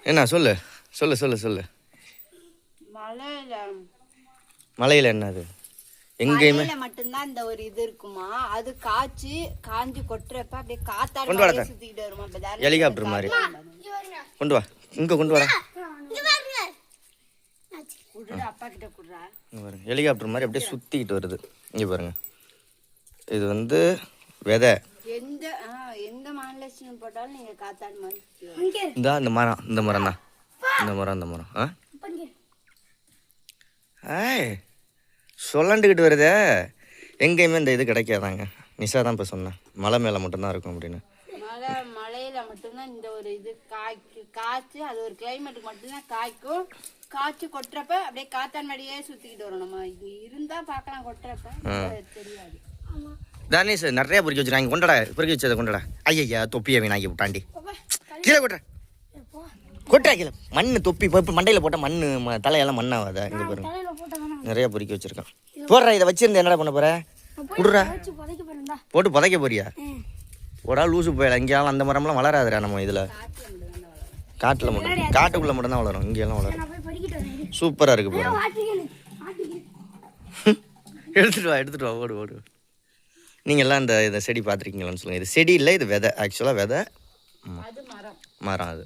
என்ன சொல்லு சொல்லு சொல்லு சொல்லு. மலையில் என்னது? எங்கேயுமே மட்டும்தான் இந்த ஒரு இது இருக்குமா, அது காஞ்சி கொட்டுறப்ப அப்படியே காத்தாடி சுத்திக்கிட்டு வருமா, ஹெலிகாப்டர் மாதிரி. கொண்டு வா, இங்க கொண்டு வாடா. அப்பா கிட்ட குடுறா. ஹெலிகாப்டர் மாதிரி அப்படியே சுத்திக்கிட்டு வருது. இங்க பாருங்க, இது வந்து விதை. எந்த மாநிலம் போட்டாலும் நீங்க காத்தாடி மாதிரி இந்த மரம், இந்த மரம் தான், இந்த மரம், இந்த மரம். சொல்லாண்டுக்கிட்டு வருதே. எங்கேயுமே இந்த இது கிடைக்காதாங்க. நிஷா தான் இப்போ சொன்னேன், மலை மேலே மட்டும்தான் இருக்கும் அப்படின்னு. மலையில மட்டும்தான் இந்த ஒரு இது காய்ச்சி, அது ஒரு கிளைமேட்டுக்கு மட்டும்தான் காய்க்கும். காய்ச்சி கொட்டுறப்ப அப்படியே காத்தான் மாதிரியே சுத்திக்கிட்டு வரும். நம்ம இது இருந்தா பார்க்கலாம், கொட்டுறப்ப தெரியாது. தானேஷ் நிறைய பொறுக்கி வச்சுருக்காங்க. கொண்டடா, பொறுக்கி வச்சதை கொண்டடா. ஐயா தொப்பியை வீணாக்கி விட்டாண்டி. கீழே கொட்டுற, கொட்டுறா கீழே. மண் தொப்பி இப்போ மண்டையில் போட்டால் மண் தலையெல்லாம் மண்ணாகாதா? இங்கே பாருங்க, நிறைய பொறுக்கி வச்சுருக்கான். போடுறா, இதை வச்சிருந்து என்னடா பண்ண போற? குடுறா, போட்டு புதைக்க போறியா? ஒரு ஆள் லூசு போயிடலாம். இங்கேயாலும் அந்த மரம்லாம் வளராதுடா. நம்ம இதில் காட்டில் மட்டும், காட்டுக்குள்ளே மட்டும்தான் வளரும், இங்கேயெல்லாம் வளரும். சூப்பராக இருக்குது போகிறோம். எடுத்துகிட்டு வா ஓடு ஓடு. நீங்கள் எல்லாம் இந்த செடி பார்த்துருக்கீங்களான்னு சொல்லுங்கள். இது செடி இல்லை, இது விதை. ஆக்சுவலாக விதை மரம். அது